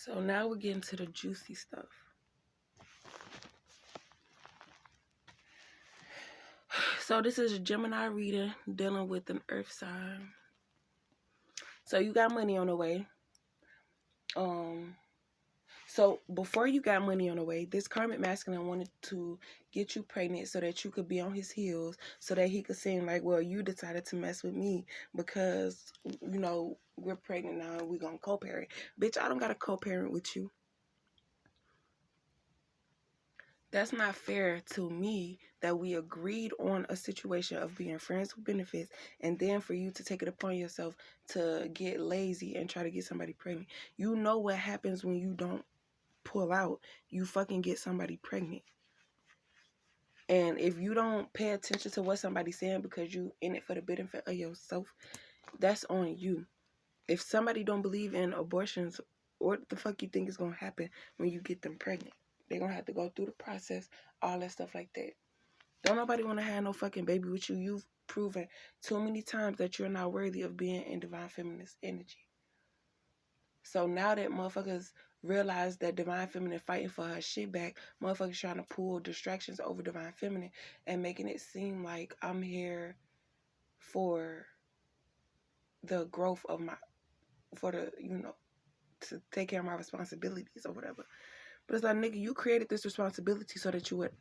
So now we're getting to the juicy stuff. So this is a Gemini reader dealing with an earth sign. So you got money on the way. So before you got money on the way, this karmic masculine wanted to get you pregnant so that you could be on his heels, so that he could seem like, well, you decided to mess with me because, you know, we're pregnant now and we're going to co-parent. Bitch, I don't got to co-parent with you. That's not fair to me that we agreed on a situation of being friends with benefits, and then for you to take it upon yourself to get lazy and try to get somebody pregnant. You know what happens when you don't pull out. You fucking get somebody pregnant. And if you don't pay attention to what somebody's saying because you in it for the benefit of yourself, that's on you. If somebody don't believe in abortions, what the fuck you think is going to happen when you get them pregnant? They're going to have to go through the process, all that stuff like that. Don't nobody want to have no fucking baby with you. You've proven too many times that you're not worthy of being in divine feminist energy. So now that motherfuckers realize that divine feminine fighting for her shit back, motherfuckers trying to pull distractions over divine feminine and making it seem like I'm here for the growth of my, for the, you know, to take care of my responsibilities or whatever. But it's like, nigga, you created this responsibility so that you would,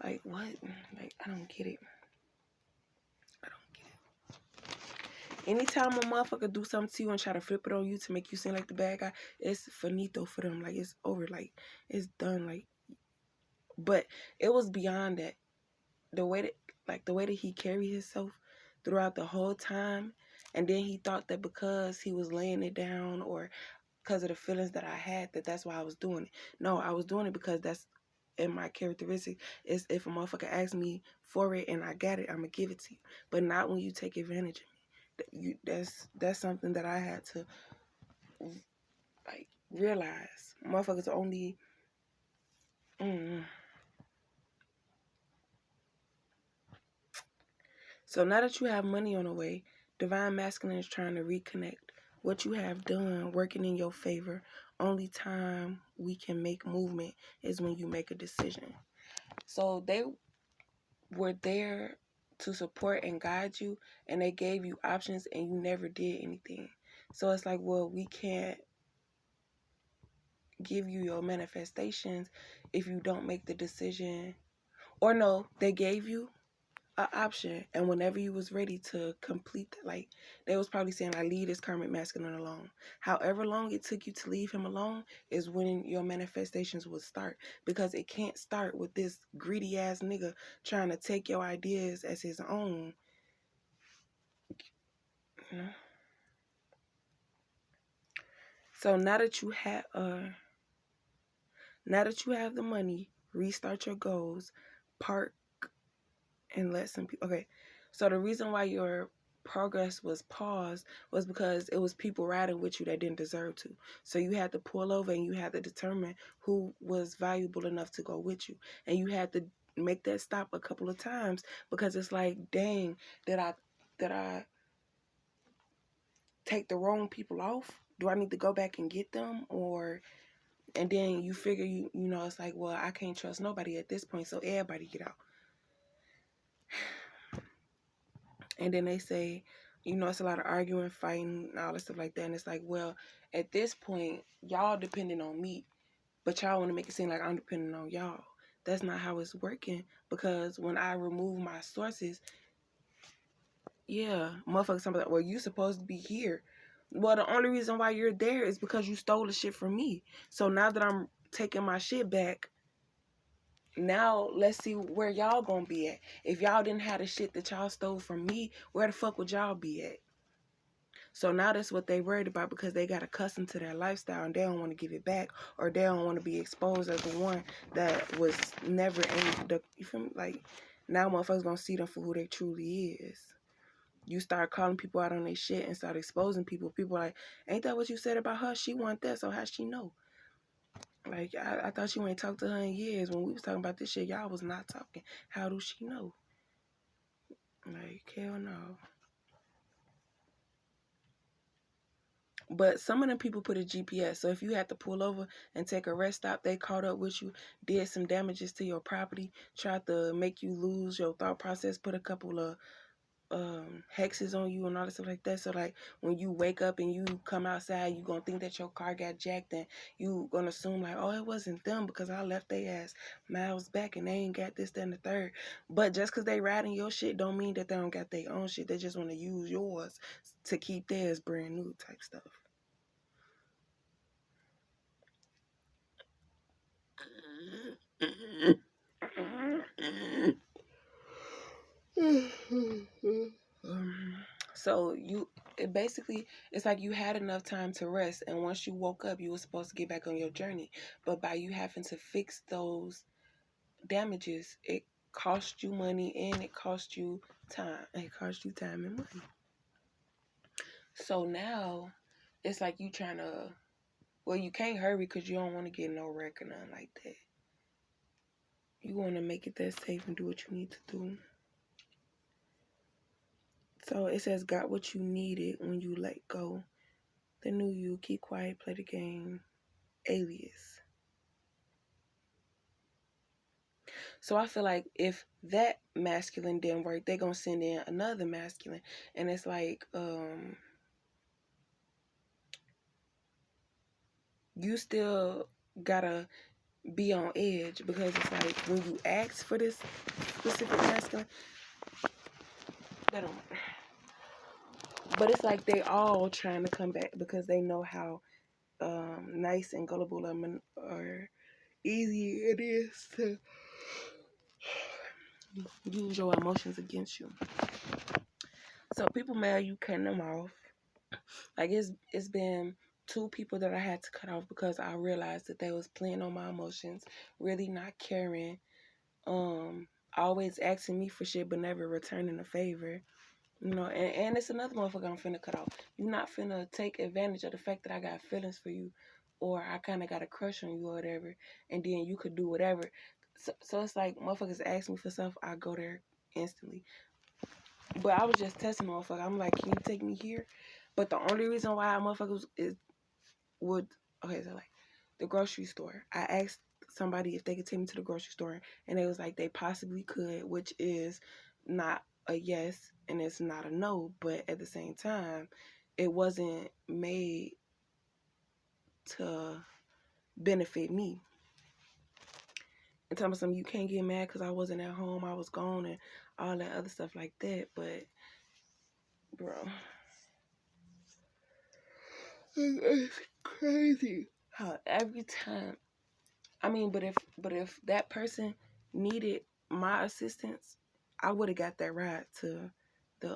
like, what? Like, I don't get it. Anytime a motherfucker do something to you and try to flip it on you to make you seem like the bad guy, it's finito for them. Like, it's over. Like, it's done. Like, but it was beyond that. The way that he carried himself throughout the whole time, and then he thought that because he was laying it down or because of the feelings that I had, that's why I was doing it. No, I was doing it because that's in my characteristic. Is if a motherfucker asks me for it and I got it, I'm gonna give it to you. But not when you take advantage of me. That's something that I had to like realize. Motherfuckers only So now that you have money on the way, divine masculine is trying to reconnect. What you have done working in your favor. Only time we can make movement is when you make a decision. So they were there to support and guide you, and they gave you options and you never did anything. So it's like, well, we can't give you your manifestations if you don't make the decision. Or no, they gave you an option, and whenever you was ready to complete that, like, they was probably saying, like, leave this karmic masculine alone. However long it took you to leave him alone is when your manifestations would start, because it can't start with this greedy ass nigga trying to take your ideas as his own, you know? So now that you have the money, restart your goals, park and let some people. Okay, so the reason why your progress was paused was because it was people riding with you that didn't deserve to. So you had to pull over and you had to determine who was valuable enough to go with you, and you had to make that stop a couple of times, because it's like, dang, did I take the wrong people off? Do I need to go back and get them? Or and then you figure you know, it's like, well, I can't trust nobody at this point, so everybody get out. And then they say, you know, it's a lot of arguing, fighting, all that stuff like that. And it's like, well, at this point, y'all depending on me, but y'all want to make it seem like I'm depending on y'all. That's not how it's working, because when I remove my sources, yeah, motherfuckers, somebody like, well, you supposed to be here. Well, the only reason why you're there is because you stole the shit from me. So now that I'm taking my shit back, now let's see where y'all gonna be at. If y'all didn't have the shit that y'all stole from me, where the fuck would y'all be at? So now that's what they worried about, because they got accustomed to their lifestyle and they don't want to give it back, or they don't want to be exposed as the one that was never in the, you feel me? Like, now motherfuckers gonna see them for who they truly is. You start calling people out on their shit and start exposing people. People are like, ain't that what you said about her? She want that, so how she know? Like, I thought you ain't talked to her in years. When we was talking about this shit, y'all was not talking. How do she know? Like, hell no. But some of them people put a GPS. So if you had to pull over and take a rest stop, they caught up with you, did some damages to your property, tried to make you lose your thought process, put a couple of hexes on you and all that stuff like that. So like when you wake up and you come outside, you gonna think that your car got jacked, and you gonna assume like, oh, it wasn't them because I left their ass miles back and they ain't got this, that, and the third. But just because they riding your shit don't mean that they don't got their own shit. They just want to use yours to keep theirs brand new type stuff. So it's like you had enough time to rest, and once you woke up, you were supposed to get back on your journey. But by you having to fix those damages, it cost you money and it cost you time. It cost you time and money. So now it's like you trying to, well, you can't hurry because you don't want to get no wreck or nothing like that. You want to make it that safe and do what you need to do. So it says, got what you needed when you let go. The new you, keep quiet, play the game, alias. So I feel like if that masculine didn't work, they're going to send in another masculine. And it's like, you still got to be on edge, because it's like when you ask for this specific masculine, that don't matter. But it's like they all trying to come back because they know how nice and gullible or easy it is to use your emotions against you. So people mad you cutting them off. Like it's been 2 people that I had to cut off because I realized that they was playing on my emotions, really not caring, always asking me for shit but never returning a favor. You know, and it's another motherfucker I'm finna cut off. You're not finna take advantage of the fact that I got feelings for you, or I kind of got a crush on you or whatever, and then you could do whatever. So it's like motherfuckers ask me for stuff, I go there instantly. But I was just testing motherfucker. I'm like, can you take me here? But the only reason why motherfuckers would, okay, so like the grocery store. I asked somebody if they could take me to the grocery store, and they was like they possibly could, which is not a yes and it's not a no, but at the same time, it wasn't made to benefit me. And tell me something, you can't get mad because I wasn't at home, I was gone, and all that other stuff like that. But bro, it's crazy how every time, I mean, but if that person needed my assistance, I would have got that ride to the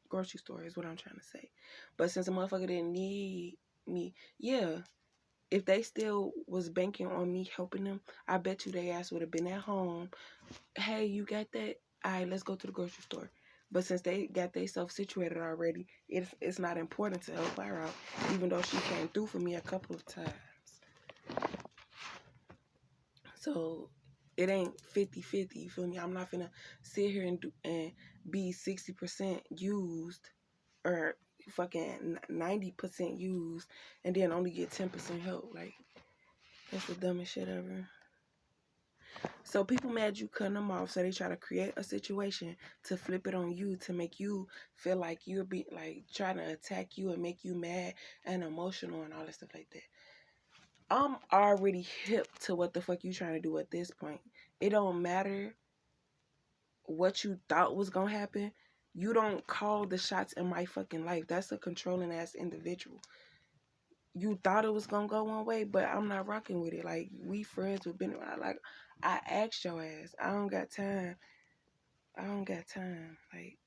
grocery store is what I'm trying to say. But since a motherfucker didn't need me, yeah, if they still was banking on me helping them, I bet you they ass would have been at home. Hey, you got that? All right, let's go to the grocery store. But since they got themselves situated already, it's not important to help her out, even though she came through for me a couple of times. So it ain't 50-50, you feel me? I'm not finna sit here and be 60% used or fucking 90% used and then only get 10% help. Like, that's the dumbest shit ever. So people mad you cutting them off, so they try to create a situation to flip it on you to make you feel like you're trying to attack you and make you mad and emotional and all that stuff like that. I'm already hip to what the fuck you trying to do at this point. It don't matter what you thought was gonna happen. You don't call the shots in my fucking life. That's a controlling ass individual. You thought it was gonna go one way, but I'm not rocking with it. Like, we friends with been like, I asked your ass. I don't got time. Like,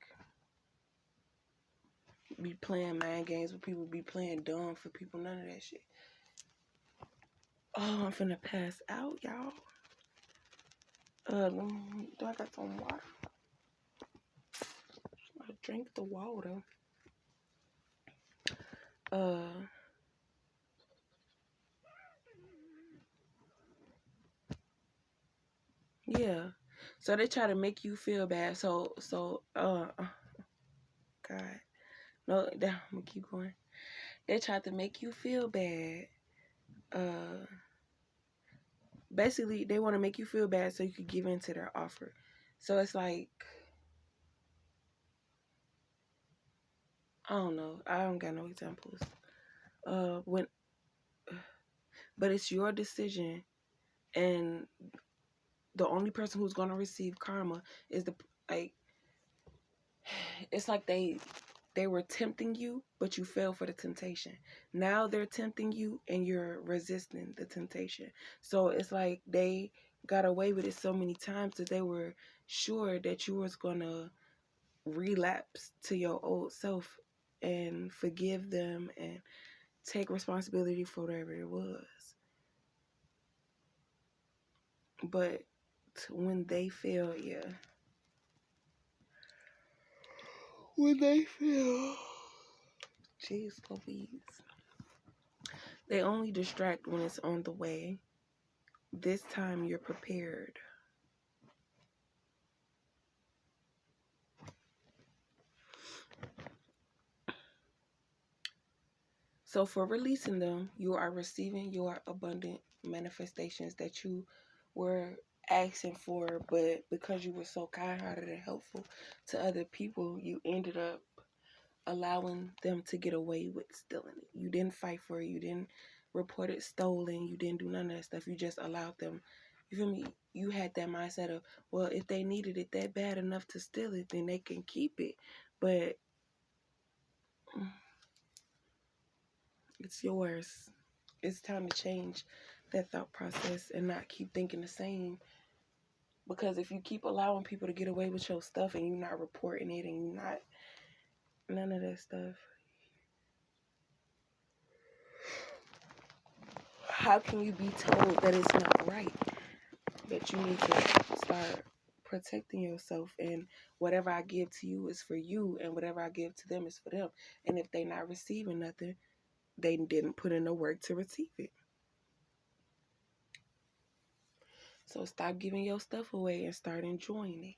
be playing mind games with people, be playing dumb for people, none of that shit. Oh, I'm finna pass out, y'all. Do I got some water? I drink the water. Yeah. So they try to make you feel bad. God. No, I'm gonna keep going. They tried to make you feel bad. Basically, they want to make you feel bad so you could give in to their offer. So it's like, I don't know. I don't got no examples. When, but it's your decision, and the only person who's gonna receive karma is the like. It's like they were tempting you, but you fell for the temptation. Now they're tempting you, and you're resisting the temptation. So it's like they got away with it so many times that they were sure that you was gonna relapse to your old self and forgive them and take responsibility for whatever it was. But when they fail, yeah. When they fail, jeez Louise. They only distract when it's on the way. This time you're prepared. So for releasing them, you are receiving your abundant manifestations that you were asking for, but because you were so kind-hearted and helpful to other people, you ended up allowing them to get away with stealing it. You didn't fight for it. You didn't report it stolen. You didn't do none of that stuff. You just allowed them. You feel me? You had that mindset of, well, if they needed it that bad enough to steal it, then they can keep it. But it's yours. It's time to change that thought process and not keep thinking the same. Because if you keep allowing people to get away with your stuff and you're not reporting it and you're not none of that stuff, how can you be told that it's not right? That you need to start protecting yourself, and whatever I give to you is for you, and whatever I give to them is for them. And if they're not receiving nothing, they didn't put in the work to receive it. So stop giving your stuff away and start enjoying it.